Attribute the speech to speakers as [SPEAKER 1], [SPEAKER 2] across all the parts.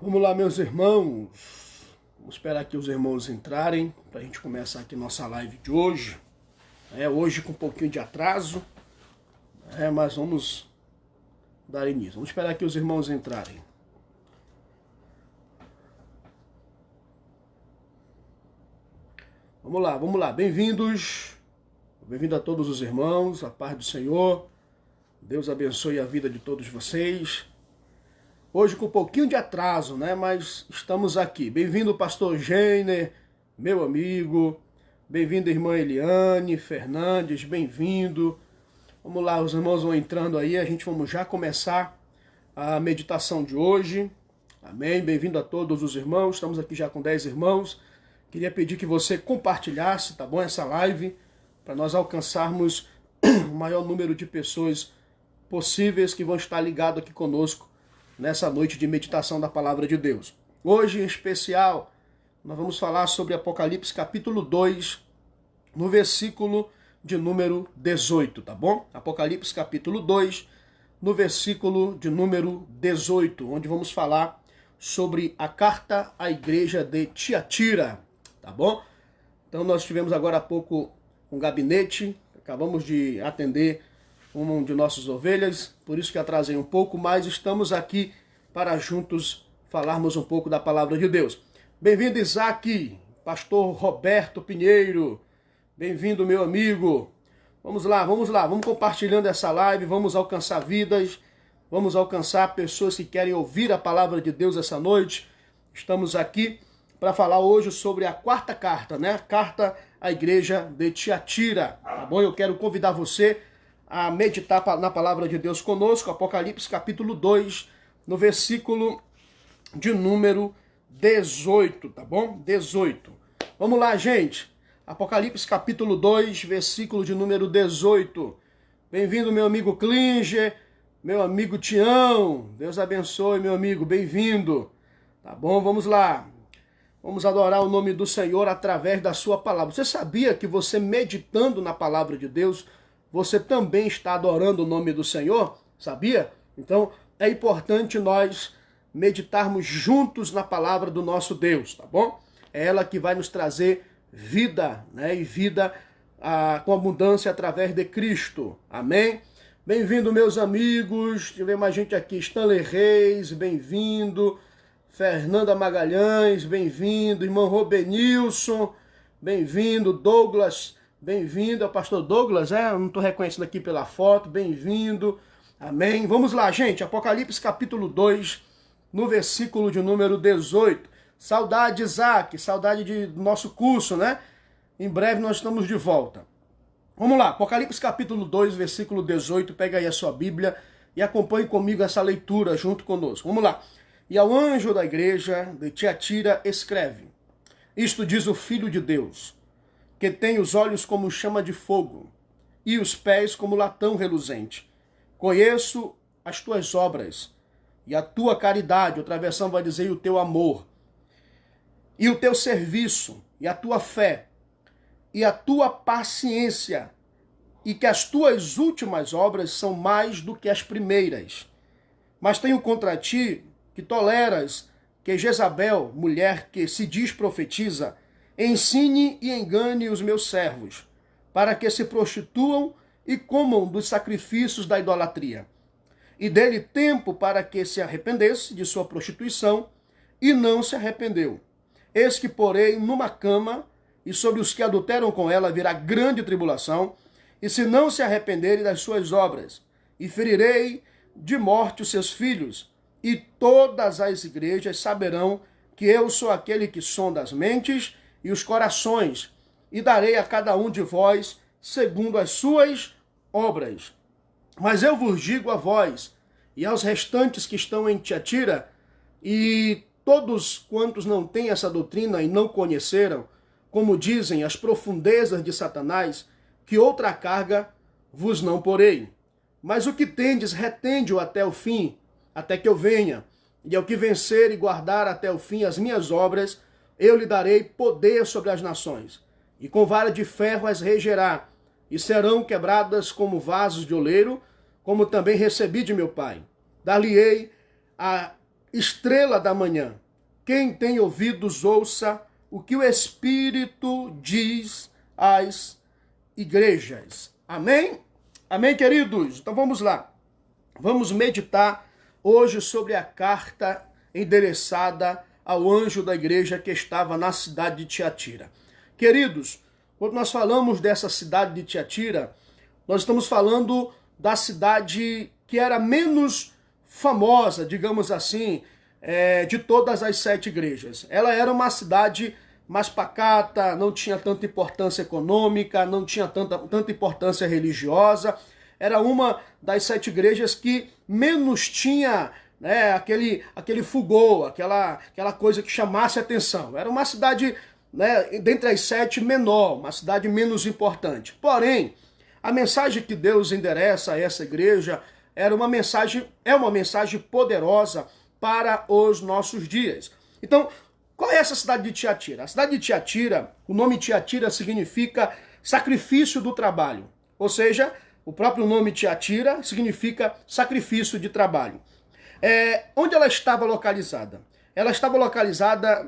[SPEAKER 1] Vamos lá, meus irmãos. Vamos esperar aqui os irmãos entrarem para a gente começar aqui nossa live de hoje. Hoje com um pouquinho de atraso, mas vamos dar início. Vamos esperar aqui os irmãos entrarem. Vamos lá. Bem-vindos. Bem-vindo a todos os irmãos, a paz do Senhor. Deus abençoe a vida de todos vocês. Hoje com um pouquinho de atraso, mas estamos aqui. Bem-vindo, pastor Gêner, meu amigo. Bem-vindo, irmã Eliane Fernandes, bem-vindo. Vamos lá, os irmãos vão entrando aí, a gente vamos já começar a meditação de hoje. Amém? Bem-vindo a todos os irmãos, estamos aqui já com 10 irmãos. Queria pedir que você compartilhasse, tá bom, essa live, para nós alcançarmos o maior número de pessoas possíveis que vão estar ligados aqui conosco nessa noite de meditação da Palavra de Deus. Hoje, em especial, nós vamos falar sobre Apocalipse capítulo 2, no versículo de número 18, tá bom? Apocalipse capítulo 2, no versículo de número 18, onde vamos falar sobre a carta à igreja de Tiatira, tá bom? Então nós tivemos agora há pouco um gabinete, acabamos de atender um de nossas ovelhas, por isso que atrasei um pouco, mas estamos aqui para juntos falarmos um pouco da palavra de Deus. Bem-vindo, Isaac, pastor Roberto Pinheiro, bem-vindo, meu amigo. Vamos lá, vamos compartilhando essa live, vamos alcançar vidas, vamos alcançar pessoas que querem ouvir a palavra de Deus essa noite. Estamos aqui para falar hoje sobre a quarta carta, a carta à igreja de Tiatira, tá bom? Eu quero convidar você a meditar na palavra de Deus conosco, Apocalipse capítulo 2, no versículo de número 18, tá bom? 18. Vamos lá, gente. Apocalipse capítulo 2, versículo de número 18. Bem-vindo, meu amigo Klinger, meu amigo Tião. Deus abençoe, meu amigo, bem-vindo. Tá bom? Vamos lá. Vamos adorar o nome do Senhor através da sua palavra. Você sabia que você meditando na palavra de Deus, você também está adorando o nome do Senhor? Sabia? Então, é importante nós meditarmos juntos na palavra do nosso Deus, tá bom? É ela que vai nos trazer vida, e vida com abundância através de Cristo. Amém? Bem-vindo, meus amigos. Tivemos mais gente aqui. Stanley Reis, bem-vindo. Fernanda Magalhães, bem-vindo. Irmão Robenilson, bem-vindo. Douglas, bem-vindo. É o pastor Douglas, Eu não estou reconhecendo aqui pela foto. Bem-vindo. Amém. Vamos lá, gente. Apocalipse capítulo 2, no versículo de número 18. Saudade, Isaac. Saudade do nosso curso, Em breve nós estamos de volta. Vamos lá. Apocalipse capítulo 2, versículo 18. Pega aí a sua Bíblia e acompanhe comigo essa leitura junto conosco. Vamos lá. E ao anjo da igreja de Tiatira escreve: Isto diz o Filho de Deus, que tem os olhos como chama de fogo e os pés como latão reluzente. Conheço as tuas obras e a tua caridade, outra versão vai dizer, e o teu amor, e o teu serviço, e a tua fé, e a tua paciência, e que as tuas últimas obras são mais do que as primeiras. Mas tenho contra ti que toleras que Jezabel, mulher que se diz profetiza, ensine e engane os meus servos, para que se prostituam e comam dos sacrifícios da idolatria. E dê-lhe tempo para que se arrependesse de sua prostituição, e não se arrependeu. Eis que porei numa cama, e sobre os que adulteram com ela virá grande tribulação, e se não se arrependerem das suas obras, e ferirei de morte os seus filhos, e todas as igrejas saberão que eu sou aquele que sonda as mentes e os corações, e darei a cada um de vós segundo as suas obras. Mas eu vos digo a vós e aos restantes que estão em Tiatira, e todos quantos não têm essa doutrina e não conheceram, como dizem as profundezas de Satanás, que outra carga vos não porei. Mas o que tendes, retende-o até o fim, até que eu venha. E ao que vencer e guardar até o fim as minhas obras, eu lhe darei poder sobre as nações. E com vara de ferro as regerá, e serão quebradas como vasos de oleiro, como também recebi de meu Pai. Dar-lhe-ei a estrela da manhã. Quem tem ouvidos, ouça o que o Espírito diz às igrejas. Amém? Amém, queridos? Então vamos lá. Vamos meditar hoje sobre a carta endereçada ao anjo da igreja que estava na cidade de Tiatira. Queridos, quando nós falamos dessa cidade de Tiatira, nós estamos falando da cidade que era menos famosa, digamos assim, de todas as 7 igrejas. Ela era uma cidade mais pacata, não tinha tanta importância econômica, não tinha tanta importância religiosa. Era uma das 7 igrejas que menos tinha, né, aquele fulgor, aquela coisa que chamasse atenção. Era uma cidade, né, dentre as 7, menor, uma cidade menos importante. Porém, a mensagem que Deus endereça a essa igreja é uma mensagem poderosa para os nossos dias. Então, qual é essa cidade de Tiatira? A cidade de Tiatira, o nome Tiatira significa sacrifício do trabalho. Ou seja, o próprio nome Tiatira significa sacrifício de trabalho. Onde ela estava localizada? Ela estava localizada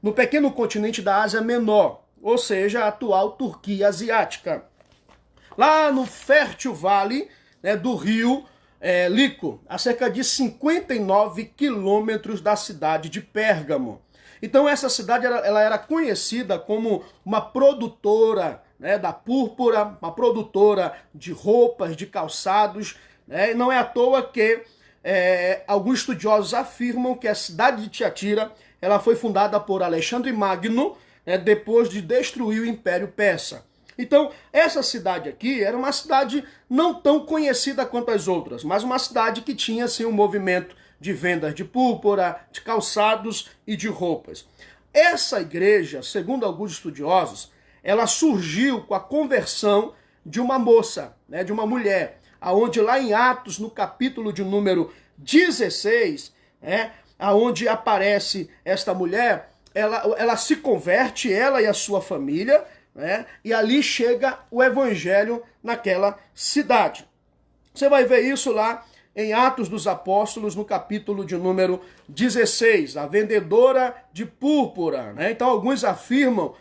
[SPEAKER 1] no pequeno continente da Ásia Menor, ou seja, a atual Turquia asiática. Lá no fértil vale, né, do rio Lico, a cerca de 59 quilômetros da cidade de Pérgamo. Então essa cidade ela era conhecida como uma produtora, né, da púrpura, uma produtora de roupas, de calçados, né, e não é à toa que alguns estudiosos afirmam que a cidade de Tiatira ela foi fundada por Alexandre Magno, né, depois de destruir o Império Persa. Então, essa cidade aqui era uma cidade não tão conhecida quanto as outras, mas uma cidade que tinha, assim, um movimento de vendas de púrpura, de calçados e de roupas. Essa igreja, segundo alguns estudiosos, ela surgiu com a conversão de uma moça, né, de uma mulher, aonde lá em Atos, no capítulo de número 16, aonde aparece esta mulher, ela se converte, ela e a sua família, né? E ali chega o evangelho naquela cidade. Você vai ver isso lá em Atos dos Apóstolos, no capítulo de número 16, a vendedora de púrpura, né? Então alguns afirmam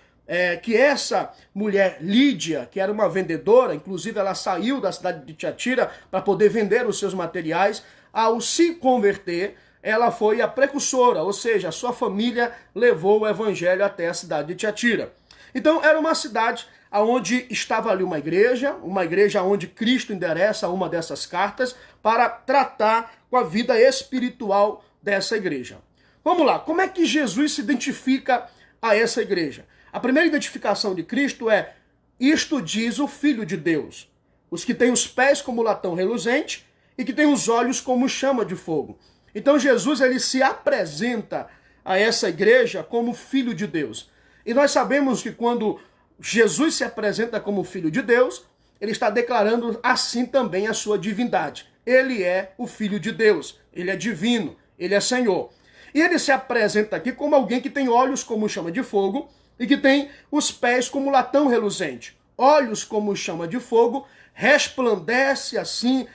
[SPEAKER 1] que essa mulher Lídia, que era uma vendedora, inclusive ela saiu da cidade de Tiatira para poder vender os seus materiais, ao se converter, ela foi a precursora, ou seja, a sua família levou o evangelho até a cidade de Tiatira. Então era uma cidade onde estava ali uma igreja onde Cristo endereça uma dessas cartas para tratar com a vida espiritual dessa igreja. Vamos lá, como é que Jesus se identifica a essa igreja? A primeira identificação de Cristo é: isto diz o Filho de Deus, os que têm os pés como latão reluzente e que têm os olhos como chama de fogo. Então Jesus ele se apresenta a essa igreja como Filho de Deus. E nós sabemos que quando Jesus se apresenta como Filho de Deus, ele está declarando assim também a sua divindade. Ele é o Filho de Deus, ele é divino, ele é Senhor. E ele se apresenta aqui como alguém que tem olhos como chama de fogo e que tem os pés como latão reluzente. Olhos como chama de fogo, resplandece assim,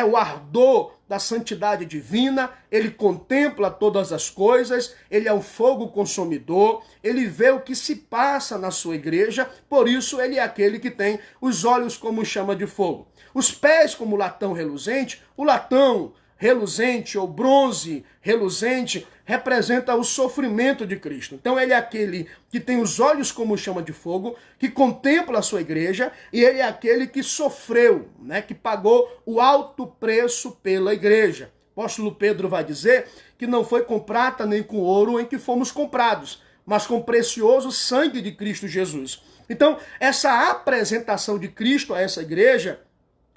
[SPEAKER 1] o ardor da santidade divina, ele contempla todas as coisas, ele é um fogo consumidor, ele vê o que se passa na sua igreja, por isso ele é aquele que tem os olhos como chama de fogo. Os pés como latão reluzente, o latão reluzente ou bronze reluzente representa o sofrimento de Cristo. Então ele é aquele que tem os olhos como chama de fogo, que contempla a sua igreja, e ele é aquele que sofreu, que pagou o alto preço pela igreja. O apóstolo Pedro vai dizer que não foi com prata nem com ouro em que fomos comprados, mas com o precioso sangue de Cristo Jesus. Então essa apresentação de Cristo a essa igreja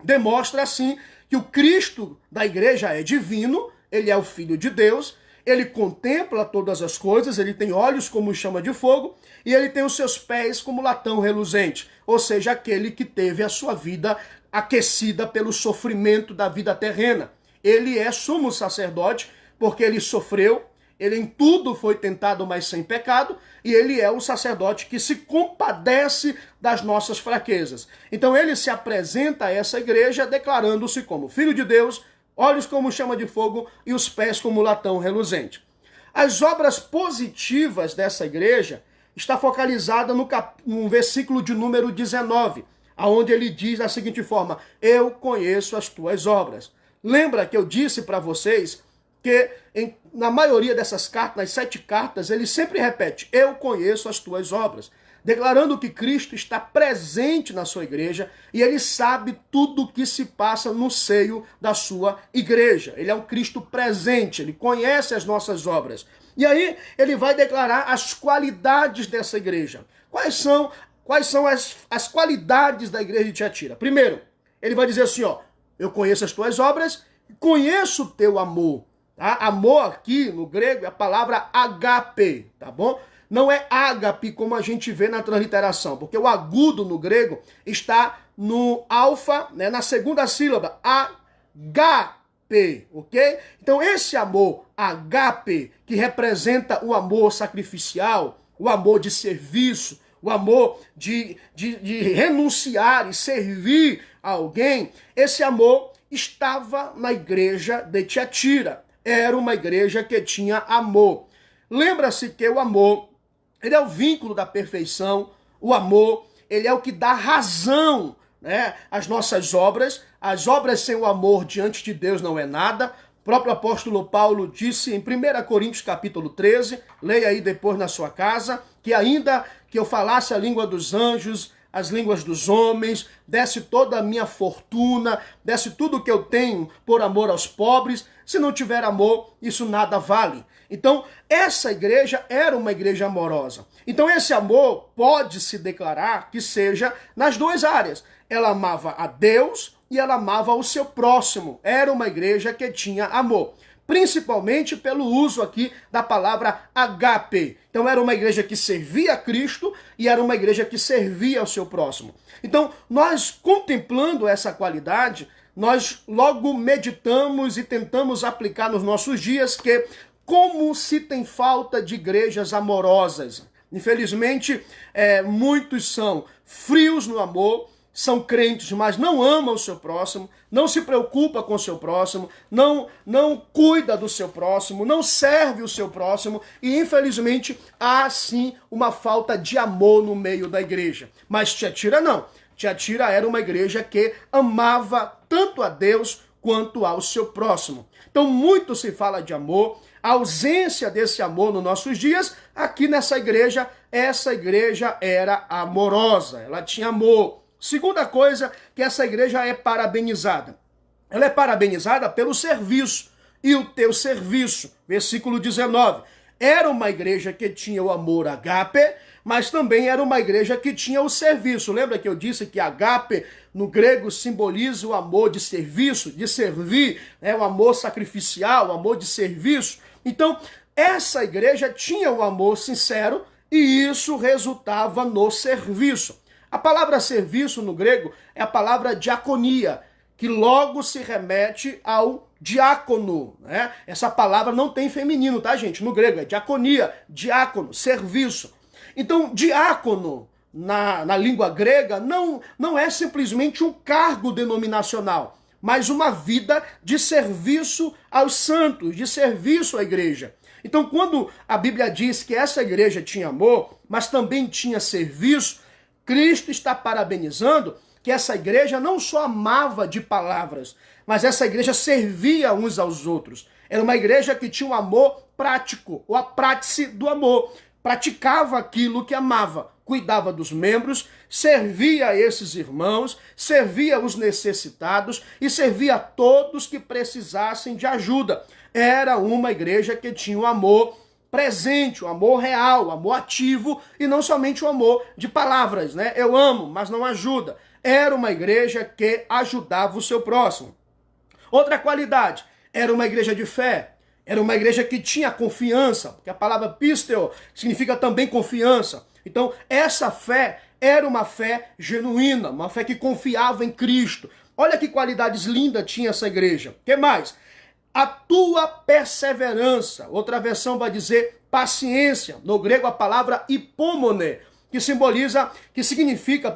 [SPEAKER 1] demonstra assim que o Cristo da igreja é divino, ele é o Filho de Deus, ele contempla todas as coisas, ele tem olhos como chama de fogo e ele tem os seus pés como latão reluzente, ou seja, aquele que teve a sua vida aquecida pelo sofrimento da vida terrena. Ele é sumo sacerdote porque ele sofreu, ele em tudo foi tentado, mas sem pecado, e ele é um sacerdote que se compadece das nossas fraquezas. Então ele se apresenta a essa igreja declarando-se como Filho de Deus, olhos como chama de fogo e os pés como latão reluzente. As obras positivas dessa igreja está focalizada no versículo de número 19, aonde ele diz da seguinte forma: eu conheço as tuas obras. Lembra que eu disse para vocês que na maioria dessas cartas, nas 7 cartas, ele sempre repete: eu conheço as tuas obras, declarando que Cristo está presente na sua igreja e ele sabe tudo o que se passa no seio da sua igreja. Ele é um Cristo presente, ele conhece as nossas obras. E aí ele vai declarar as qualidades dessa igreja. Quais são as qualidades da igreja de Tiatira? Primeiro, ele vai dizer assim, ó: eu conheço as tuas obras, conheço o teu amor. Tá? Amor aqui no grego é a palavra agape, tá bom? Não é ágape como a gente vê na transliteração, porque o agudo no grego está no alfa, né, na segunda sílaba, agape, ok? Então esse amor agape, que representa o amor sacrificial, o amor de serviço, o amor de renunciar e servir a alguém, esse amor estava na igreja de Tiatira. Era uma igreja que tinha amor. Lembra-se que o amor, ele é o vínculo da perfeição. O amor, ele é o que dá razão, né, às nossas obras. As obras sem o amor diante de Deus não é nada. O próprio apóstolo Paulo disse em 1 Coríntios capítulo 13, leia aí depois na sua casa, que ainda que eu falasse a língua dos anjos, as línguas dos homens, desse toda a minha fortuna, desse tudo o que eu tenho por amor aos pobres, se não tiver amor, isso nada vale. Então, essa igreja era uma igreja amorosa. Então, esse amor pode-se declarar que seja nas 2 áreas. Ela amava a Deus e ela amava o seu próximo. Era uma igreja que tinha amor. Principalmente pelo uso aqui da palavra agape. Então era uma igreja que servia a Cristo e era uma igreja que servia ao seu próximo. Então, nós contemplando essa qualidade, nós logo meditamos e tentamos aplicar nos nossos dias que como se tem falta de igrejas amorosas. Infelizmente, muitos são frios no amor, são crentes, mas não amam o seu próximo, não se preocupa com o seu próximo, não cuida do seu próximo, não serve o seu próximo e, infelizmente, há sim uma falta de amor no meio da igreja. Mas Tiatira não. Tiatira era uma igreja que amava tanto a Deus quanto ao seu próximo. Então, muito se fala de amor, a ausência desse amor nos nossos dias, aqui nessa igreja, essa igreja era amorosa, ela tinha amor. Segunda coisa, que essa igreja é parabenizada. Ela é parabenizada pelo serviço. E o teu serviço, versículo 19. Era uma igreja que tinha o amor agape, mas também era uma igreja que tinha o serviço. Lembra que eu disse que agape no grego simboliza o amor de serviço, de servir, né? O amor sacrificial, o amor de serviço. Então, essa igreja tinha o amor sincero e isso resultava no serviço. A palavra serviço no grego é a palavra diaconia, que logo se remete ao diácono, né? Essa palavra não tem feminino, tá, gente? No grego é diaconia, diácono, serviço. Então, diácono, na língua grega, não é simplesmente um cargo denominacional, mas uma vida de serviço aos santos, de serviço à igreja. Então, quando a Bíblia diz que essa igreja tinha amor, mas também tinha serviço, Cristo está parabenizando que essa igreja não só amava de palavras, mas essa igreja servia uns aos outros. Era uma igreja que tinha um amor prático, ou a prátice do amor. Praticava aquilo que amava, cuidava dos membros, servia a esses irmãos, servia os necessitados e servia a todos que precisassem de ajuda. Era uma igreja que tinha um amor presente, o amor real, o amor ativo e não somente o amor de palavras, né? Eu amo, mas não ajuda. Era uma igreja que ajudava o seu próximo. Outra qualidade, era uma igreja de fé. Era uma igreja que tinha confiança, porque a palavra pisteo significa também confiança. Então, essa fé era uma fé genuína, uma fé que confiava em Cristo. Olha que qualidades lindas tinha essa igreja. O que mais? A tua perseverança. Outra versão vai dizer paciência. No grego a palavra hipomone, que significa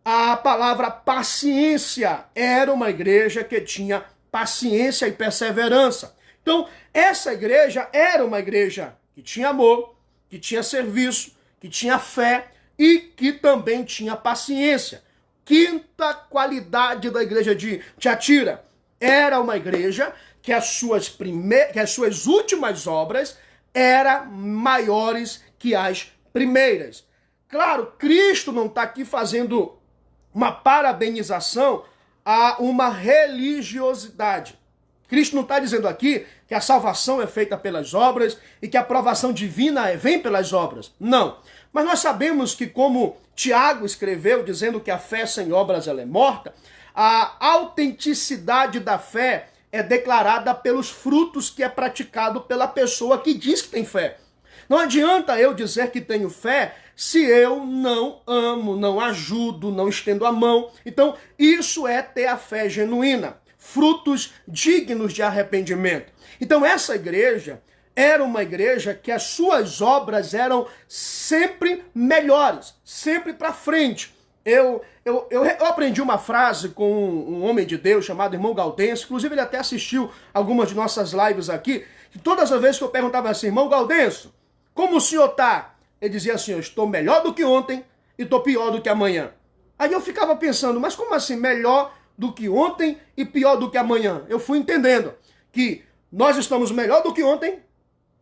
[SPEAKER 1] a palavra paciência. Era uma igreja que tinha paciência e perseverança. Então, essa igreja era uma igreja que tinha amor, que tinha serviço, que tinha fé e que também tinha paciência. Quinta qualidade da igreja de Tiatira: era uma igreja que as suas últimas obras eram maiores que as primeiras. Claro, Cristo não está aqui fazendo uma parabenização a uma religiosidade. Cristo não está dizendo aqui que a salvação é feita pelas obras e que a aprovação divina vem pelas obras. Não. Mas nós sabemos que, como Tiago escreveu, dizendo que a fé sem obras ela é morta, a autenticidade da fé é declarada pelos frutos que é praticado pela pessoa que diz que tem fé. Não adianta eu dizer que tenho fé se eu não amo, não ajudo, não estendo a mão. Então, isso é ter a fé genuína. Frutos dignos de arrependimento. Então, essa igreja era uma igreja que as suas obras eram sempre melhores, sempre para frente. Eu aprendi uma frase com um homem de Deus chamado irmão Gaudêncio, inclusive ele até assistiu algumas de nossas lives aqui, que todas as vezes que eu perguntava assim: irmão Gaudêncio, como o senhor está? Ele dizia assim: eu estou melhor do que ontem e estou pior do que amanhã. Aí eu ficava pensando, mas como assim melhor do que ontem e pior do que amanhã? Eu fui entendendo que nós estamos melhor do que ontem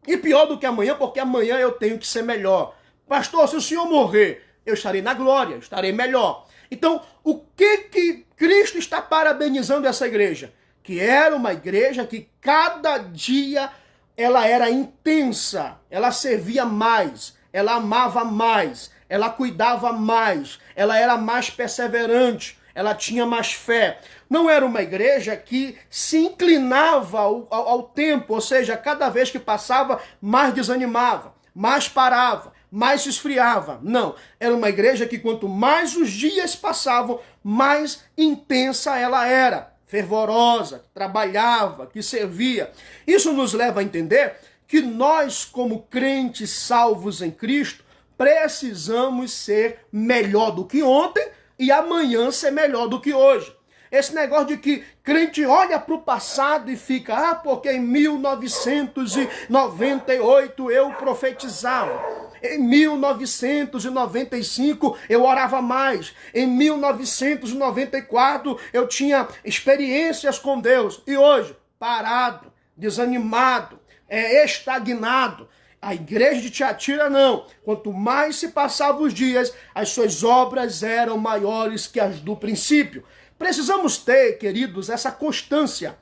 [SPEAKER 1] e pior do que amanhã, porque amanhã eu tenho que ser melhor. Pastor, se o senhor morrer, eu estarei na glória, estarei melhor. Então, o que Cristo está parabenizando essa igreja? Que era uma igreja que cada dia ela era intensa, ela servia mais, ela amava mais, ela cuidava mais, ela era mais perseverante, ela tinha mais fé. Não era uma igreja que se inclinava ao tempo, ou seja, cada vez que passava, mais desanimava, mais parava, mais se esfriava. Não, era uma igreja que quanto mais os dias passavam, mais intensa ela era, fervorosa, que trabalhava, que servia. Isso nos leva a entender que nós, como crentes salvos em Cristo, precisamos ser melhor do que ontem e amanhã ser melhor do que hoje. Esse negócio de que crente olha para o passado e fica, porque em 1998 eu profetizava. Em 1995 eu orava mais. Em 1994 eu tinha experiências com Deus. E hoje, parado, desanimado, estagnado. A igreja de Tiatira não. Quanto mais se passavam os dias, as suas obras eram maiores que as do princípio. Precisamos ter, queridos, essa constância,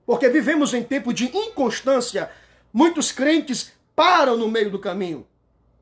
[SPEAKER 1] porque vivemos em tempo de inconstância. Muitos crentes param no meio do caminho.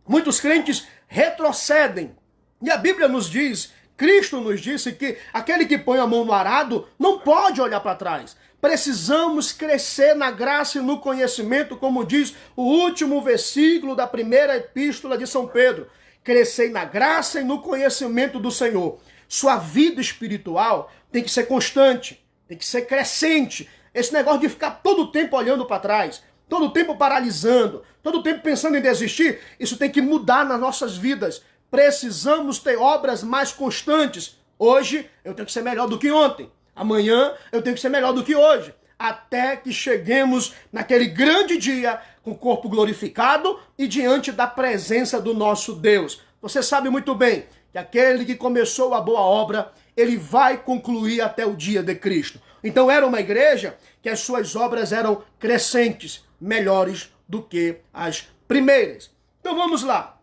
[SPEAKER 1] Muitos crentes retrocedem. E a Bíblia nos diz, Cristo nos disse que aquele que põe a mão no arado não pode olhar para trás. Precisamos crescer na graça e no conhecimento, como diz o último versículo da primeira epístola de São Pedro. Crescer na graça e no conhecimento do Senhor. Sua vida espiritual tem que ser constante, tem que ser crescente. Esse negócio de ficar todo o tempo olhando para trás, todo o tempo paralisando, todo o tempo pensando em desistir, isso tem que mudar nas nossas vidas. Precisamos ter obras mais constantes. Hoje eu tenho que ser melhor do que ontem. Amanhã eu tenho que ser melhor do que hoje. Até que cheguemos naquele grande dia com o corpo glorificado e diante da presença do nosso Deus. Você sabe muito bem que aquele que começou a boa obra, ele vai concluir até o dia de Cristo. Então era uma igreja que as suas obras eram crescentes, melhores do que as primeiras. Então vamos lá.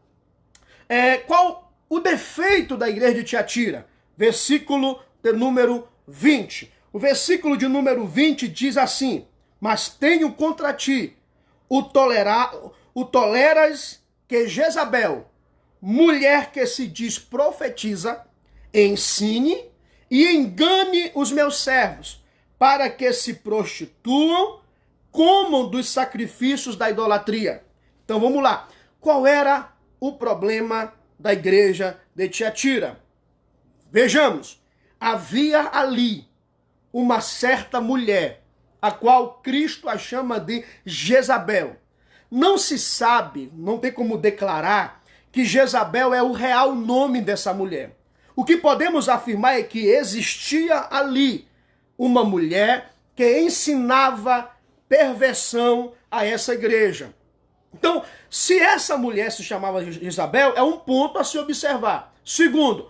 [SPEAKER 1] Qual o defeito da igreja de Tiatira? Versículo de número 20. O versículo de número 20 diz assim: mas tenho contra ti o toleras que Jezabel, mulher que se diz profetiza, ensine e engane os meus servos, para que se prostituam, comam dos sacrifícios da idolatria. Então vamos lá. Qual era o problema da igreja de Tiatira? Vejamos. Havia ali uma certa mulher, a qual Cristo a chama de Jezabel. Não se sabe, não tem como declarar que Jezabel é o real nome dessa mulher. O que podemos afirmar é que existia ali uma mulher que ensinava perversão a essa igreja. Então, se essa mulher se chamava Jezabel, é um ponto a se observar. Segundo,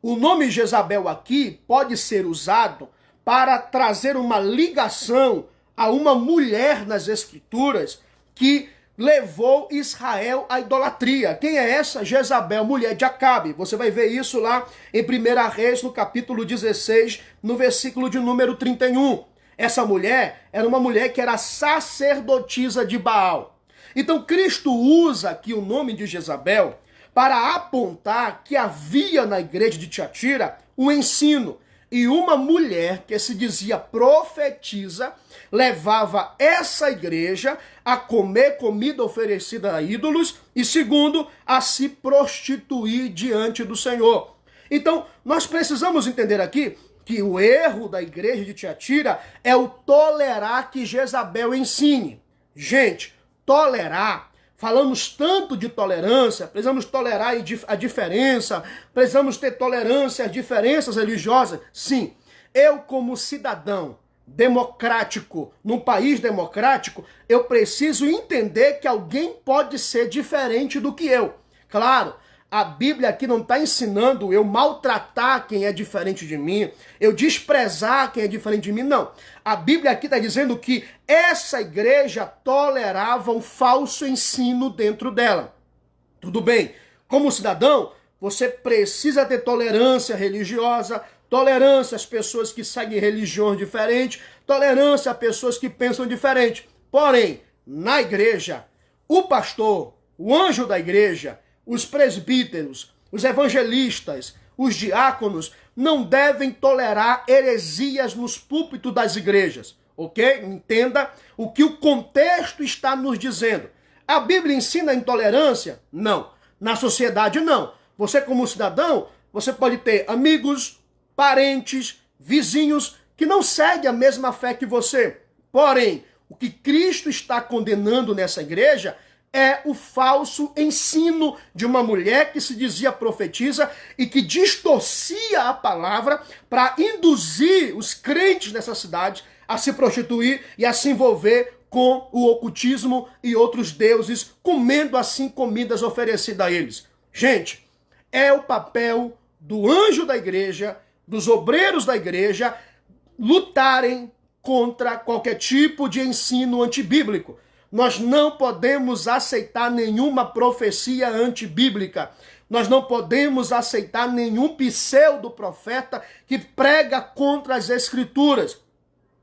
[SPEAKER 1] o nome Jezabel aqui pode ser usado para trazer uma ligação a uma mulher nas Escrituras que levou Israel à idolatria. Quem é essa? Jezabel, mulher de Acabe. Você vai ver isso lá em 1 Reis, no capítulo 16, no versículo de número 31. Essa mulher era uma mulher que era sacerdotisa de Baal. Então Cristo usa aqui o nome de Jezabel para apontar que havia na igreja de Tiatira um ensino. E uma mulher que se dizia profetisa levava essa igreja a comer comida oferecida a ídolos e, segundo, a se prostituir diante do Senhor. Então, nós precisamos entender aqui que o erro da igreja de Tiatira é o tolerar que Jezabel ensine. Gente, tolerar, falamos tanto de tolerância, precisamos tolerar a diferença, precisamos ter tolerância às diferenças religiosas. Sim, eu como cidadão democrático, num país democrático, eu preciso entender que alguém pode ser diferente do que eu. Claro, a Bíblia aqui não está ensinando eu maltratar quem é diferente de mim, eu desprezar quem é diferente de mim, não. A Bíblia aqui está dizendo que essa igreja tolerava um falso ensino dentro dela. Tudo bem, como cidadão, você precisa ter tolerância religiosa, tolerância às pessoas que seguem religiões diferentes, tolerância a pessoas que pensam diferente. Porém, na igreja, o pastor, o anjo da igreja, os presbíteros, os evangelistas, os diáconos não devem tolerar heresias nos púlpitos das igrejas, ok? Entenda o que o contexto está nos dizendo. A Bíblia ensina a intolerância? Não. Na sociedade, não. Você como cidadão, você pode ter amigos, parentes, vizinhos que não seguem a mesma fé que você. Porém, o que Cristo está condenando nessa igreja é o falso ensino de uma mulher que se dizia profetisa e que distorcia a palavra para induzir os crentes nessa cidade a se prostituir e a se envolver com o ocultismo e outros deuses, comendo assim comidas oferecidas a eles. Gente, é o papel do anjo da igreja, dos obreiros da igreja, lutarem contra qualquer tipo de ensino antibíblico. Nós não podemos aceitar nenhuma profecia antibíblica. Nós não podemos aceitar nenhum pseudo-profeta que prega contra as Escrituras.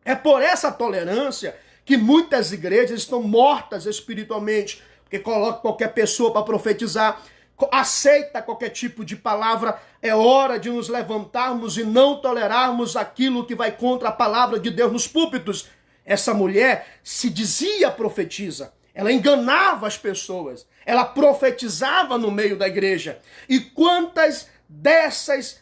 [SPEAKER 1] É por essa tolerância que muitas igrejas estão mortas espiritualmente, porque coloca qualquer pessoa para profetizar, aceita qualquer tipo de palavra. É hora de nos levantarmos e não tolerarmos aquilo que vai contra a palavra de Deus nos púlpitos. Essa mulher se dizia profetisa, ela enganava as pessoas, ela profetizava no meio da igreja. E quantas dessas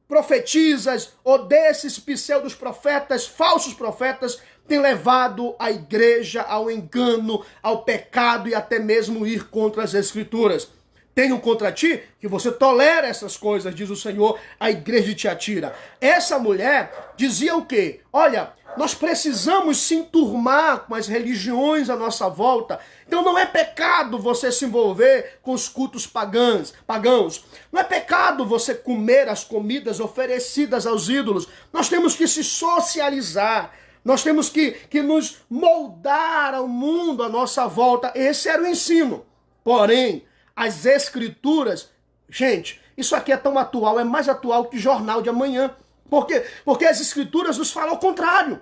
[SPEAKER 1] profetisas ou desses pseudos profetas, falsos profetas, têm levado a igreja ao engano, ao pecado e até mesmo ir contra as Escrituras? Tenho contra ti que você tolera essas coisas, diz o Senhor, a igreja de Tiatira. Essa mulher dizia o quê? Olha, nós precisamos se enturmar com as religiões à nossa volta. Então não é pecado você se envolver com os cultos pagãos. Não é pecado você comer as comidas oferecidas aos ídolos. Nós temos que se socializar. Nós temos que nos moldar ao mundo à nossa volta. Esse era o ensino. Porém, as Escrituras, gente, isso aqui é tão atual, é mais atual que jornal de amanhã. Por quê? Porque as Escrituras nos falam ao contrário.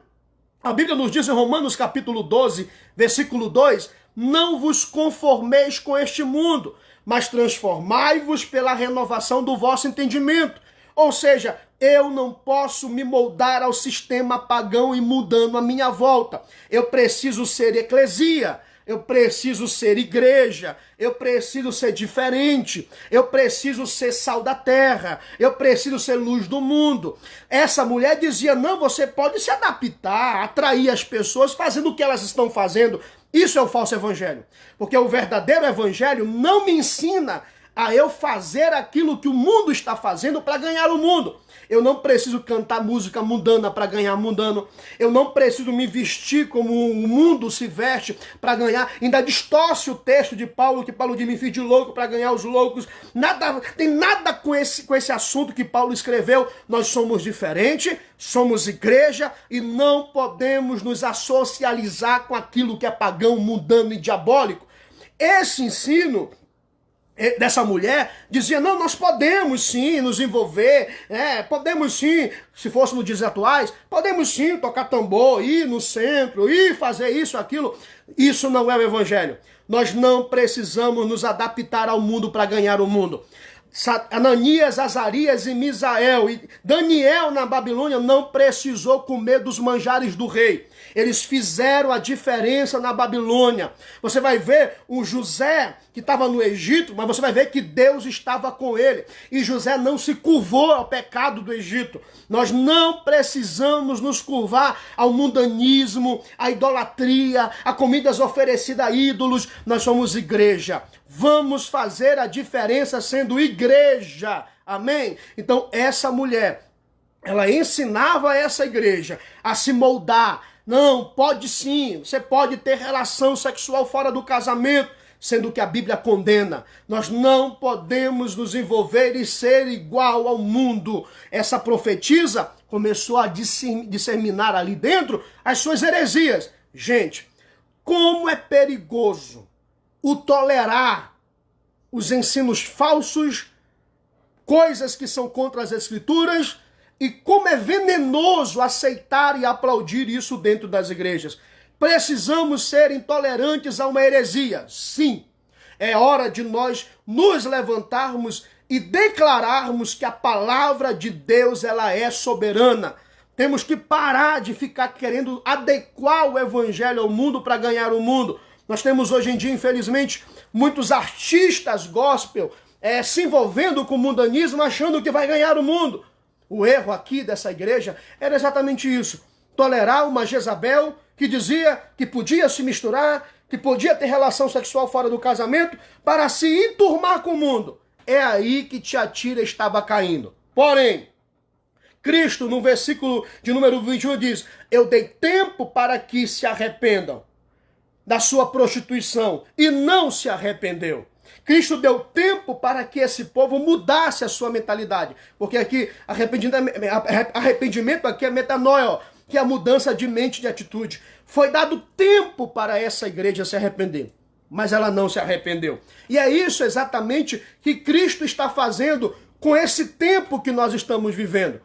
[SPEAKER 1] A Bíblia nos diz em Romanos capítulo 12, versículo 2, não vos conformeis com este mundo, mas transformai-vos pela renovação do vosso entendimento. Ou seja, eu não posso me moldar ao sistema pagão e mudando a minha volta. Eu preciso ser eclesia. Eu preciso ser igreja, eu preciso ser diferente, eu preciso ser sal da terra, eu preciso ser luz do mundo. Essa mulher dizia, não, você pode se adaptar, atrair as pessoas fazendo o que elas estão fazendo. Isso é o falso evangelho, porque o verdadeiro evangelho não me ensina a eu fazer aquilo que o mundo está fazendo para ganhar o mundo. Eu não preciso cantar música mundana para ganhar mundano. Eu não preciso me vestir como o mundo se veste para ganhar. Ainda distorce o texto de Paulo, que Paulo diz: me fiz de louco para ganhar os loucos. Nada, tem nada com esse assunto que Paulo escreveu. Nós somos diferentes, somos igreja e não podemos nos assocializar com aquilo que é pagão, mundano e diabólico. Esse ensino dessa mulher dizia: não, nós podemos sim nos envolver, podemos sim, se fosse nos dias atuais, podemos sim tocar tambor, ir no centro, ir fazer isso, aquilo. Isso não é o evangelho. Nós não precisamos nos adaptar ao mundo para ganhar o mundo. Ananias, Azarias e Misael e Daniel na Babilônia não precisou comer dos manjares do rei. Eles fizeram a diferença na Babilônia. Você vai ver o José, que estava no Egito, mas você vai ver que Deus estava com ele. E José não se curvou ao pecado do Egito. Nós não precisamos nos curvar ao mundanismo, à idolatria, a comidas oferecidas a ídolos. Nós somos igreja. Vamos fazer a diferença sendo igreja. Amém? Então, essa mulher, ela ensinava essa igreja a se moldar. Não, pode sim, você pode ter relação sexual fora do casamento, sendo que a Bíblia condena. Nós não podemos nos envolver e ser igual ao mundo. Essa profetisa começou a disseminar ali dentro as suas heresias. Gente, como é perigoso o tolerar os ensinos falsos, coisas que são contra as Escrituras, e como é venenoso aceitar e aplaudir isso dentro das igrejas. Precisamos ser intolerantes a uma heresia. Sim, é hora de nós nos levantarmos e declararmos que a palavra de Deus, ela é soberana. Temos que parar de ficar querendo adequar o evangelho ao mundo para ganhar o mundo. Nós temos hoje em dia, infelizmente, muitos artistas gospel se envolvendo com o mundanismo, achando que vai ganhar o mundo. O erro aqui dessa igreja era exatamente isso. Tolerar uma Jezabel que dizia que podia se misturar, que podia ter relação sexual fora do casamento para se enturmar com o mundo. É aí que Tiatira estava caindo. Porém, Cristo, no versículo de número 21, diz: eu dei tempo para que se arrependam da sua prostituição, e não se arrependeu. Cristo deu tempo para que esse povo mudasse a sua mentalidade. Porque aqui, arrependimento aqui é metanoia, que é a mudança de mente e de atitude. Foi dado tempo para essa igreja se arrepender, mas ela não se arrependeu. E é isso exatamente que Cristo está fazendo com esse tempo que nós estamos vivendo.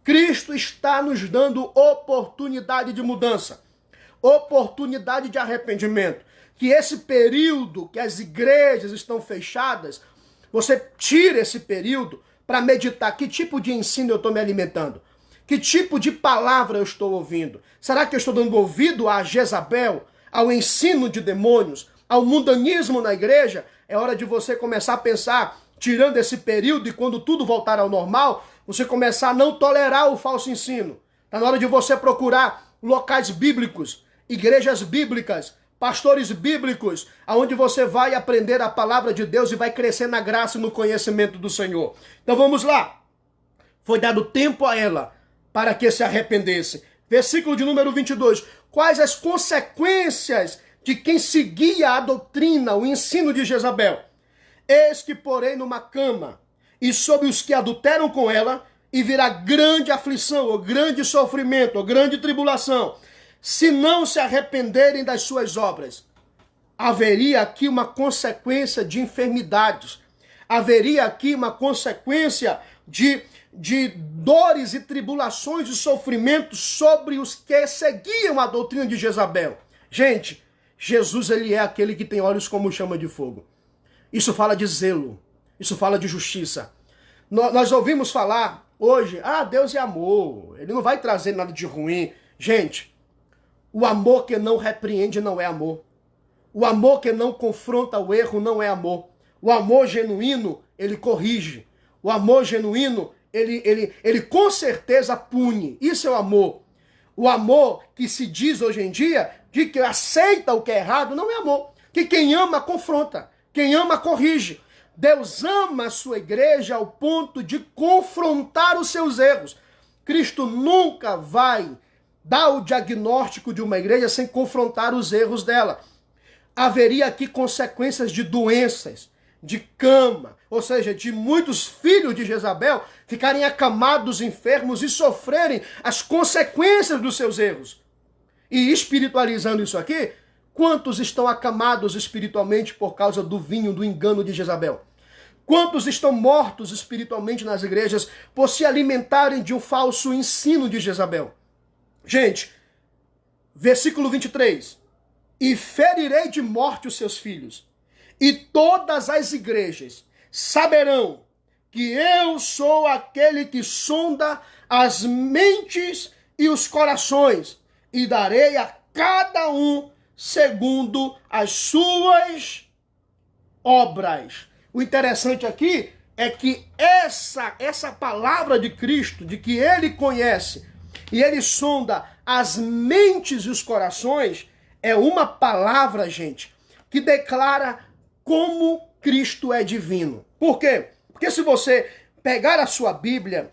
[SPEAKER 1] Cristo está nos dando oportunidade de mudança, oportunidade de arrependimento. Que esse período que as igrejas estão fechadas, você tira esse período para meditar que tipo de ensino eu estou me alimentando. Que tipo de palavra eu estou ouvindo. Será que eu estou dando ouvido a Jezabel, ao ensino de demônios, ao mundanismo na igreja? É hora de você começar a pensar, tirando esse período, e quando tudo voltar ao normal, você começar a não tolerar o falso ensino. Está na hora de você procurar locais bíblicos, igrejas bíblicas, pastores bíblicos, aonde você vai aprender a palavra de Deus e vai crescer na graça e no conhecimento do Senhor. Então vamos lá. Foi dado tempo a ela para que se arrependesse. Versículo de número 22. Quais as consequências de quem seguia a doutrina, o ensino de Jezabel? Eis que porém numa cama, e sobre os que adulteram com ela, e virá grande aflição, ou grande sofrimento, ou grande tribulação, se não se arrependerem das suas obras. Haveria aqui uma consequência de enfermidades. Haveria aqui uma consequência de dores e tribulações e sofrimentos sobre os que seguiam a doutrina de Jezabel. Gente, Jesus, ele é aquele que tem olhos como chama de fogo. Isso fala de zelo. Isso fala de justiça. Nós ouvimos falar hoje, Deus é amor. Ele não vai trazer nada de ruim. Gente, o amor que não repreende não é amor. O amor que não confronta o erro não é amor. O amor genuíno, ele corrige. O amor genuíno, ele com certeza pune. Isso é o amor. O amor que se diz hoje em dia, de que aceita o que é errado, não é amor. Que quem ama, confronta. Quem ama, corrige. Deus ama a sua igreja ao ponto de confrontar os seus erros. Cristo nunca vai dar o diagnóstico de uma igreja sem confrontar os erros dela. Haveria aqui consequências de doenças, de cama, ou seja, de muitos filhos de Jezabel ficarem acamados, enfermos e sofrerem as consequências dos seus erros. E espiritualizando isso aqui, quantos estão acamados espiritualmente por causa do vinho, do engano de Jezabel? Quantos estão mortos espiritualmente nas igrejas por se alimentarem de um falso ensino de Jezabel? Gente, versículo 23. E ferirei de morte os seus filhos, e todas as igrejas saberão que eu sou aquele que sonda as mentes e os corações, e darei a cada um segundo as suas obras. O interessante aqui é que essa palavra de Cristo, de que ele conhece e ele sonda as mentes e os corações, é uma palavra, gente, que declara como Cristo é divino. Por quê? Porque se você pegar a sua Bíblia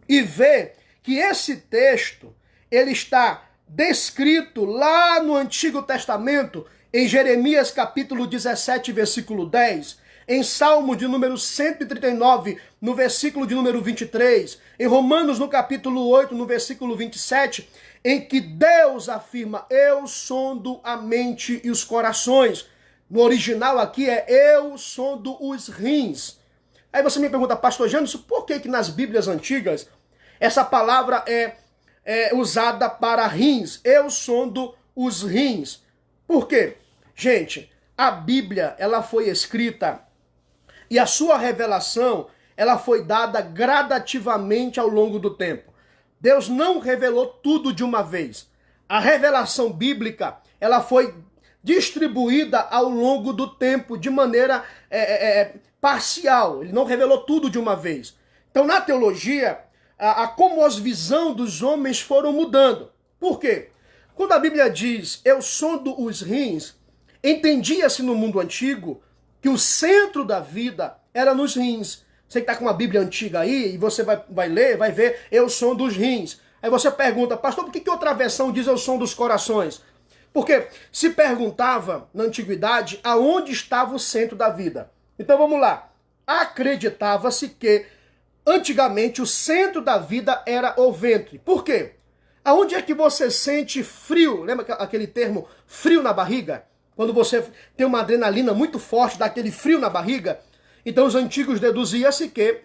[SPEAKER 1] e ver que esse texto, ele está descrito lá no Antigo Testamento, em Jeremias capítulo 17, versículo 10, em Salmo de número 139, no versículo de número 23, em Romanos no capítulo 8, no versículo 27, em que Deus afirma, eu sondo a mente e os corações. No original aqui é, eu sondo os rins. Aí você me pergunta, pastor Jânio, por que nas Bíblias antigas essa palavra é usada para rins? Eu sondo os rins. Por quê? Gente, a Bíblia, ela foi escrita e a sua revelação, ela foi dada gradativamente ao longo do tempo. Deus não revelou tudo de uma vez. A revelação bíblica, ela foi distribuída ao longo do tempo de maneira parcial. Ele não revelou tudo de uma vez. Então, na teologia, a cosmovisão dos homens foram mudando. Por quê? Quando a Bíblia diz, eu sondo os rins, entendia-se no mundo antigo que o centro da vida era nos rins. Você que está com uma Bíblia antiga aí, e você vai ler, vai ver, eu sondo os rins. Aí você pergunta, pastor, por que outra versão diz eu sondo os corações? Porque se perguntava, na antiguidade, aonde estava o centro da vida. Então vamos lá. Acreditava-se que, antigamente, o centro da vida era o ventre. Por quê? Aonde é que você sente frio? Lembra aquele termo frio na barriga? Quando você tem uma adrenalina muito forte, dá aquele frio na barriga. Então os antigos deduzia-se que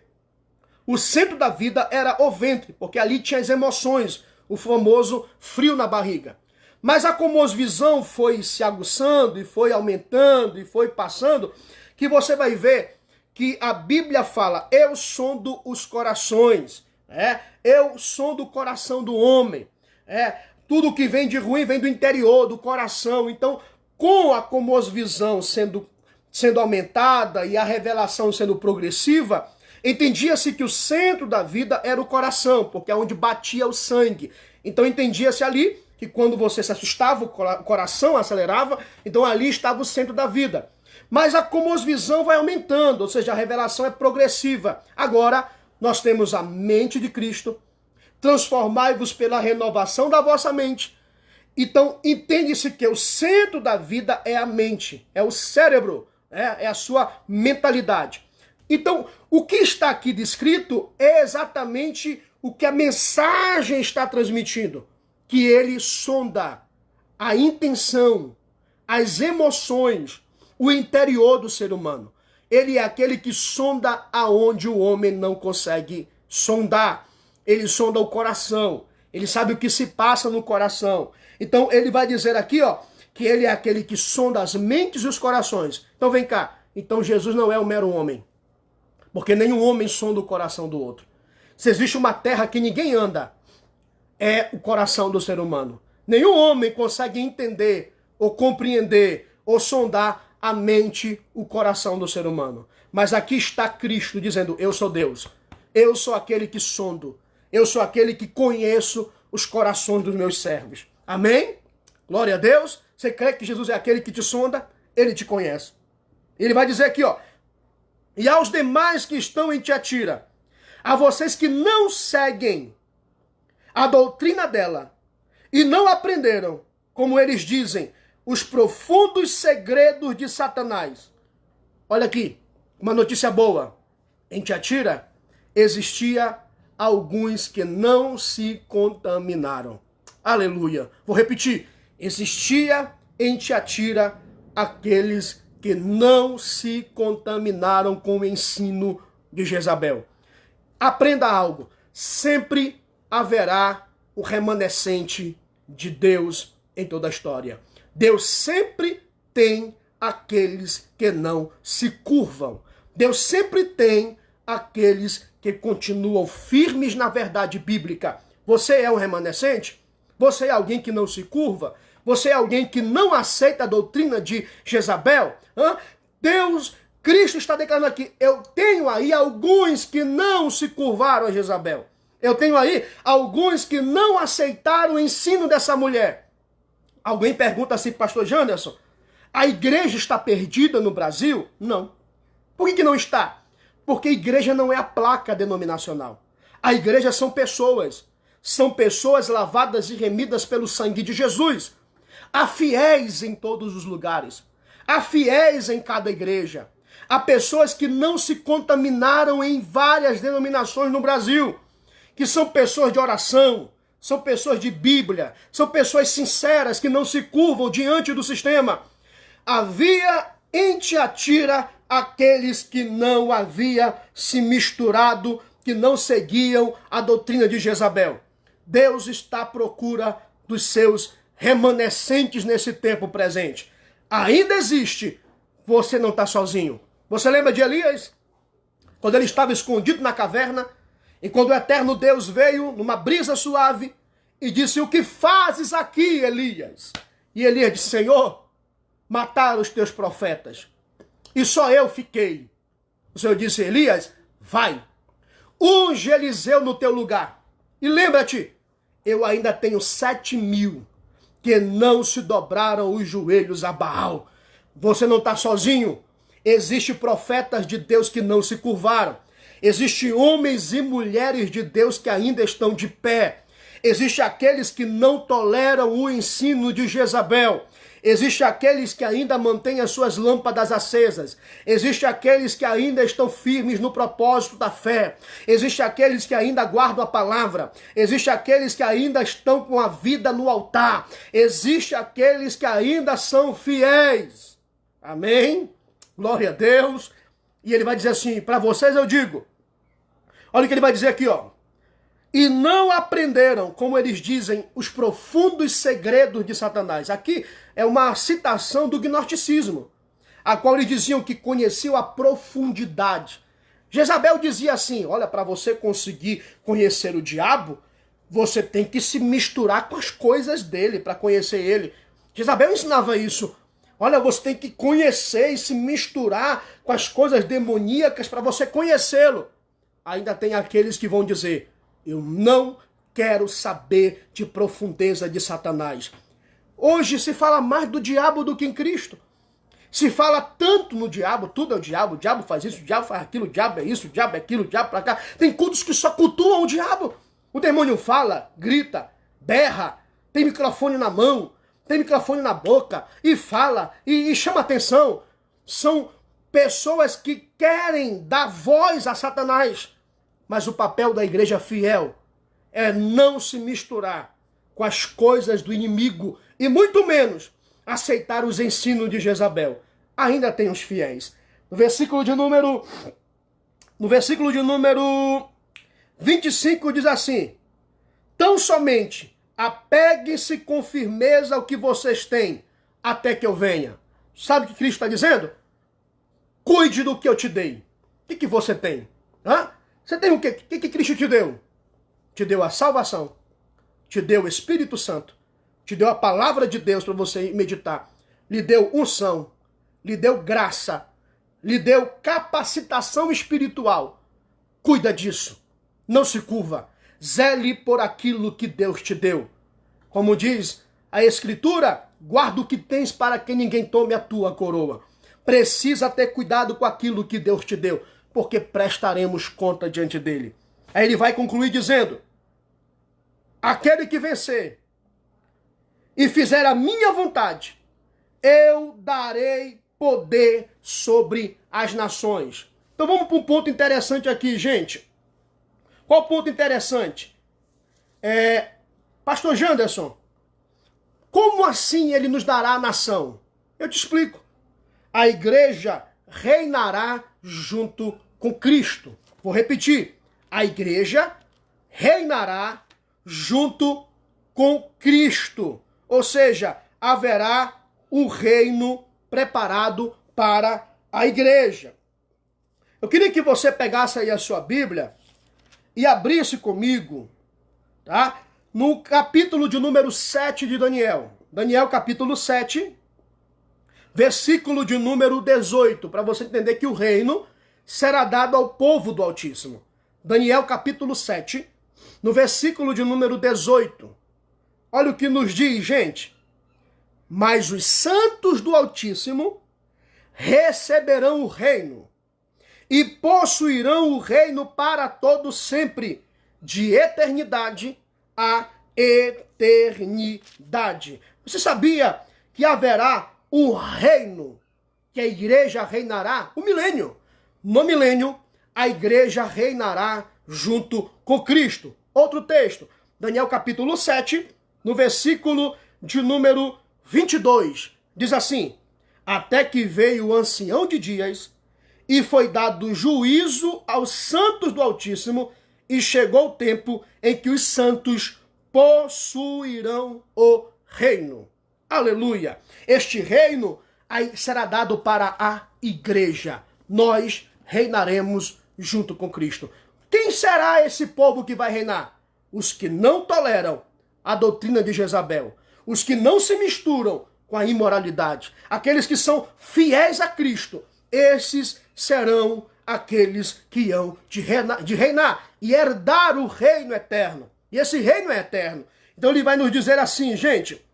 [SPEAKER 1] o centro da vida era o ventre, porque ali tinha as emoções, o famoso frio na barriga. Mas a cosmovisão foi se aguçando e foi aumentando e foi passando, que você vai ver que a Bíblia fala, eu sondo os corações, eu sondo o coração do homem, tudo que vem de ruim vem do interior, do coração. Então, com a cosmovisão sendo aumentada e a revelação sendo progressiva, entendia-se que o centro da vida era o coração, porque é onde batia o sangue. Então entendia-se ali que quando você se assustava, o coração acelerava, então ali estava o centro da vida. Mas a cosmovisão vai aumentando, ou seja, a revelação é progressiva. Agora, nós temos a mente de Cristo, transformai-vos pela renovação da vossa mente. Então, entende-se que o centro da vida é a mente, é o cérebro, é a sua mentalidade. Então, o que está aqui descrito é exatamente o que a mensagem está transmitindo. Que ele sonda a intenção, as emoções, o interior do ser humano. Ele é aquele que sonda aonde o homem não consegue sondar. Ele sonda o coração. Ele sabe o que se passa no coração. Então ele vai dizer aqui, que ele é aquele que sonda as mentes e os corações. Então vem cá. Então Jesus não é um mero homem. Porque nenhum homem sonda o coração do outro. Se existe uma terra que ninguém anda, é o coração do ser humano. Nenhum homem consegue entender, ou compreender, ou sondar a mente, o coração do ser humano. Mas aqui está Cristo dizendo, eu sou Deus. Eu sou aquele que sondo. Eu sou aquele que conheço os corações dos meus servos. Amém? Glória a Deus. Você crê que Jesus é aquele que te sonda? Ele te conhece. Ele vai dizer aqui, e aos demais que estão em Tiatira, a vocês que não seguem a doutrina dela e não aprenderam, como eles dizem, os profundos segredos de Satanás. Olha aqui, uma notícia boa. Em Tiatira existia alguns que não se contaminaram. Aleluia. Vou repetir. Existia em Tiatira aqueles que não se contaminaram com o ensino de Jezabel. Aprenda algo. Sempre haverá o remanescente de Deus em toda a história. Deus sempre tem aqueles que não se curvam. Deus sempre tem aqueles que continuam firmes na verdade bíblica. Você é um remanescente? Você é alguém que não se curva? Você é alguém que não aceita a doutrina de Jezabel? Cristo está declarando aqui, eu tenho aí alguns que não se curvaram a Jezabel. Eu tenho aí alguns que não aceitaram o ensino dessa mulher. Alguém pergunta assim, pastor Janderson, a igreja está perdida no Brasil? Não. Por que não está? Porque a igreja não é a placa denominacional. A igreja são pessoas. São pessoas lavadas e remidas pelo sangue de Jesus. Há fiéis em todos os lugares. Há fiéis em cada igreja. Há pessoas que não se contaminaram em várias denominações no Brasil. Que são pessoas de oração, são pessoas de Bíblia, são pessoas sinceras que não se curvam diante do sistema. Havia em Tiatira aqueles que não haviam se misturado, que não seguiam a doutrina de Jezabel. Deus está à procura dos seus remanescentes nesse tempo presente. Ainda existe. Você não está sozinho. Você lembra de Elias? Quando ele estava escondido na caverna, e quando o eterno Deus veio numa brisa suave e disse, o que fazes aqui, Elias? E Elias disse, Senhor, mataram os teus profetas, e só eu fiquei. O Senhor disse, Elias, vai, unge Eliseu no teu lugar. E lembra-te, eu ainda tenho 7.000 que não se dobraram os joelhos a Baal. Você não está sozinho. Existem profetas de Deus que não se curvaram. Existem homens e mulheres de Deus que ainda estão de pé. Existem aqueles que não toleram o ensino de Jezabel. Existem aqueles que ainda mantêm as suas lâmpadas acesas. Existem aqueles que ainda estão firmes no propósito da fé. Existem aqueles que ainda guardam a palavra. Existem aqueles que ainda estão com a vida no altar. Existem aqueles que ainda são fiéis. Amém? Glória a Deus. E ele vai dizer assim, para vocês eu digo. Olha o que ele vai dizer aqui, ó. E não aprenderam, como eles dizem, os profundos segredos de Satanás. Aqui é uma citação do gnosticismo, a qual eles diziam que conheciam a profundidade. Jezabel dizia assim, olha, para você conseguir conhecer o diabo, você tem que se misturar com as coisas dele para conhecer ele. Jezabel ensinava isso. Olha, você tem que conhecer e se misturar com as coisas demoníacas para você conhecê-lo. Ainda tem aqueles que vão dizer, eu não quero saber de profundeza de Satanás. Hoje se fala mais do diabo do que em Cristo. Se fala tanto no diabo, tudo é o diabo faz isso, o diabo faz aquilo, o diabo é isso, o diabo é aquilo, o diabo pra cá. Tem cultos que só cultuam o diabo. O demônio fala, grita, berra, tem microfone na mão, tem microfone na boca e fala e chama atenção. São pessoas que querem dar voz a Satanás. Mas o papel da igreja fiel é não se misturar com as coisas do inimigo e muito menos aceitar os ensinos de Jezabel. Ainda tem os fiéis. No versículo de número 25 diz assim, tão somente apegue-se com firmeza ao que vocês têm, até que eu venha. Sabe o que Cristo está dizendo? Cuide do que eu te dei. O que você tem? Você tem o quê? O que Cristo te deu? Te deu a salvação. Te deu o Espírito Santo. Te deu a palavra de Deus para você meditar. Lhe deu unção. Lhe deu graça. Lhe deu capacitação espiritual. Cuida disso. Não se curva. Zele por aquilo que Deus te deu. Como diz a Escritura, guarda o que tens para que ninguém tome a tua coroa. Precisa ter cuidado com aquilo que Deus te deu, porque prestaremos conta diante dele. Aí ele vai concluir dizendo: aquele que vencer e fizer a minha vontade, eu darei poder sobre as nações. Então vamos para um ponto interessante aqui, gente. Qual ponto interessante? Pastor Janderson, como assim ele nos dará a nação? Eu te explico. A igreja reinará junto com Cristo. Vou repetir. A igreja reinará junto com Cristo. Ou seja, haverá um reino preparado para a igreja. Eu queria que você pegasse aí a sua Bíblia e abrisse comigo, tá? No capítulo de número 7 de Daniel. Daniel, capítulo 7, versículo de número 18, para você entender que o reino será dado ao povo do Altíssimo. Daniel, capítulo 7, no versículo de número 18. Olha o que nos diz, gente. Mas os santos do Altíssimo receberão o reino e possuirão o reino para todo sempre, de eternidade a eternidade. Você sabia que haverá um reino, que a igreja reinará? O milênio. No milênio, a igreja reinará junto com Cristo. Outro texto, Daniel capítulo 7, no versículo de número 22, diz assim: até que veio o ancião de dias, e foi dado juízo aos santos do Altíssimo, e chegou o tempo em que os santos possuirão o reino. Aleluia! Este reino será dado para a igreja. Nós reinaremos junto com Cristo. Quem será esse povo que vai reinar? Os que não toleram a doutrina de Jezabel. Os que não se misturam com a imoralidade. Aqueles que são fiéis a Cristo. Esses serão aqueles que hão de reinar e herdar o reino eterno. E esse reino é eterno. Então ele vai nos dizer assim, gente: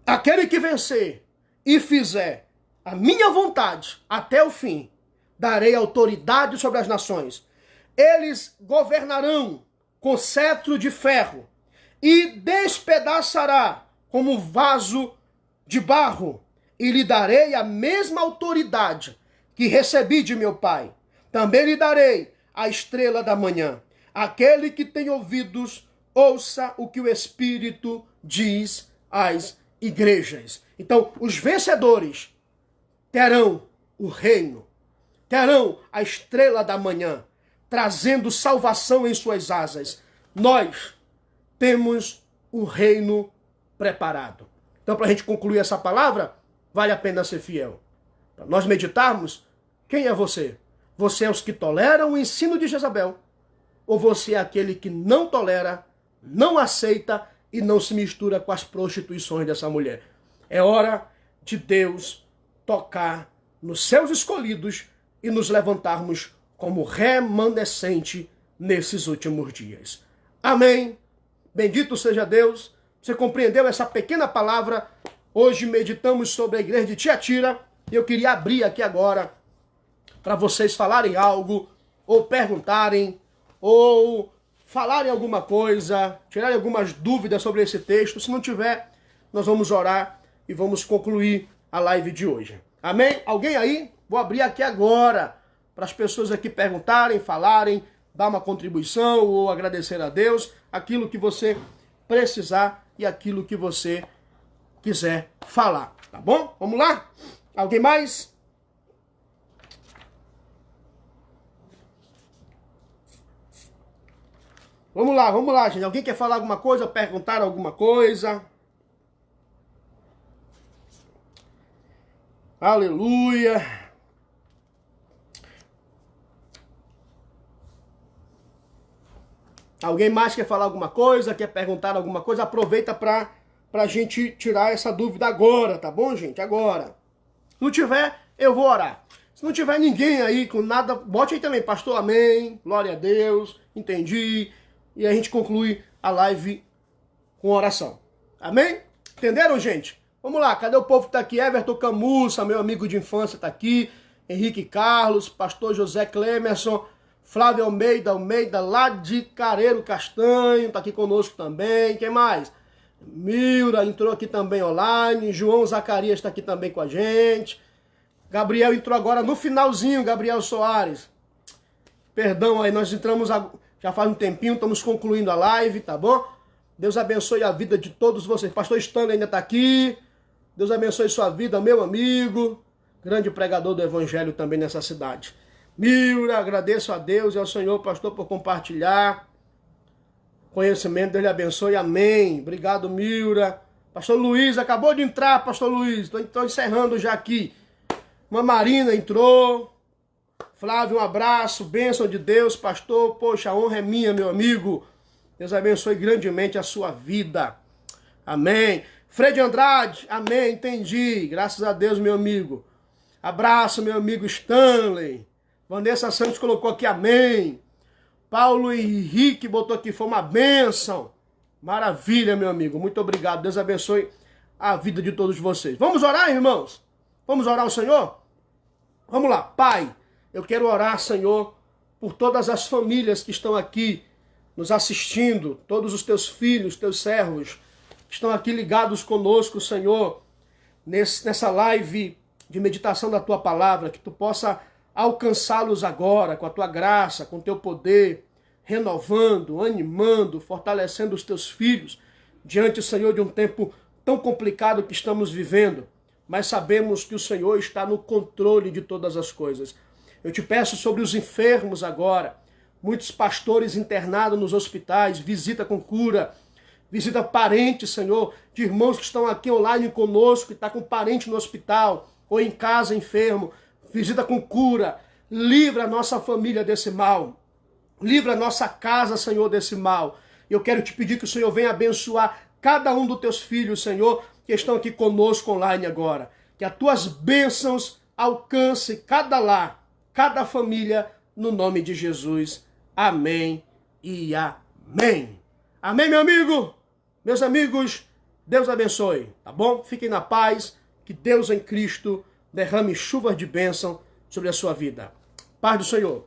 [SPEAKER 1] aquele que vencer e fizer a minha vontade até o fim, darei autoridade sobre as nações. Eles governarão com cetro de ferro e despedaçará como vaso de barro. E lhe darei a mesma autoridade que recebi de meu Pai. Também lhe darei a estrela da manhã. Aquele que tem ouvidos, ouça o que o Espírito diz às igrejas. Então, os vencedores terão o reino, terão a estrela da manhã, trazendo salvação em suas asas. Nós temos o reino preparado. Então, para a gente concluir essa palavra, vale a pena ser fiel. Para nós meditarmos, quem é você? Você é os que toleram o ensino de Jezabel? Ou você é aquele que não tolera, não aceita e não se mistura com as prostituições dessa mulher? É hora de Deus tocar nos seus escolhidos e nos levantarmos como remanescente nesses últimos dias. Amém. Bendito seja Deus. Você compreendeu essa pequena palavra? Hoje meditamos sobre a igreja de Tiatira e eu queria abrir aqui agora para vocês falarem algo, ou perguntarem, ou falarem alguma coisa, tirarem algumas dúvidas sobre esse texto. Se não tiver, nós vamos orar e vamos concluir a live de hoje. Amém? Alguém aí? Vou abrir aqui agora para as pessoas aqui perguntarem, falarem, dar uma contribuição ou agradecer a Deus, aquilo que você precisar e aquilo que você quiser falar, tá bom? Vamos lá? Alguém mais? Vamos lá, gente. Alguém quer falar alguma coisa, perguntar alguma coisa? Aleluia. Alguém mais quer falar alguma coisa, quer perguntar alguma coisa? Aproveita pra gente tirar essa dúvida agora, tá bom, gente? Agora. Se não tiver, eu vou orar. Se não tiver ninguém aí com nada, bote aí também, pastor, amém, glória a Deus, entendi. E a gente conclui a live com oração. Amém? Entenderam, gente? Vamos lá, cadê o povo que tá aqui? Everton Camussa, meu amigo de infância, tá aqui. Henrique Carlos, pastor José Clemerson, Flávio Almeida, lá de Careiro Castanho, tá aqui conosco também. Quem mais? Milra entrou aqui também online. João Zacarias tá aqui também com a gente. Gabriel entrou agora no finalzinho, Gabriel Soares. Perdão aí, nós entramos já faz um tempinho, estamos concluindo a live, tá bom? Deus abençoe a vida de todos vocês. Pastor Stanley ainda tá aqui. Deus abençoe sua vida, meu amigo. Grande pregador do evangelho também nessa cidade. Milra, agradeço a Deus e ao Senhor, pastor, por compartilhar conhecimento. Deus lhe abençoe, amém. Obrigado, Milra. Pastor Luiz, acabou de entrar, pastor Luiz. Estou encerrando já aqui. Uma Marina entrou. Flávio, um abraço, bênção de Deus, pastor. Poxa, a honra é minha, meu amigo. Deus abençoe grandemente a sua vida. Amém. Fred Andrade, amém, entendi. Graças a Deus, meu amigo. Abraço, meu amigo Stanley. Vanessa Santos colocou aqui, amém. Paulo Henrique botou aqui, foi uma bênção. Maravilha, meu amigo. Muito obrigado. Deus abençoe a vida de todos vocês. Vamos orar, irmãos? Vamos orar ao Senhor? Vamos lá. Pai, eu quero orar, Senhor, por todas as famílias que estão aqui nos assistindo, todos os teus filhos, teus servos, que estão aqui ligados conosco, Senhor, nessa live de meditação da tua palavra, que tu possa alcançá-los agora com a tua graça, com o teu poder, renovando, animando, fortalecendo os teus filhos diante, Senhor, de um tempo tão complicado que estamos vivendo, mas sabemos que o Senhor está no controle de todas as coisas. Eu te peço sobre os enfermos agora, muitos pastores internados nos hospitais, visita com cura, visita parentes, Senhor, de irmãos que estão aqui online conosco, que está com parente no hospital ou em casa enfermo, visita com cura, livra a nossa família desse mal, livra a nossa casa, Senhor, desse mal. Eu quero te pedir que o Senhor venha abençoar cada um dos teus filhos, Senhor, que estão aqui conosco online agora. Que as tuas bênçãos alcancem cada lar, cada família, no nome de Jesus. Amém e amém. Amém, meu amigo? Meus amigos, Deus abençoe, tá bom? Fiquem na paz, que Deus em Cristo derrame chuvas de bênção sobre a sua vida. Paz do Senhor.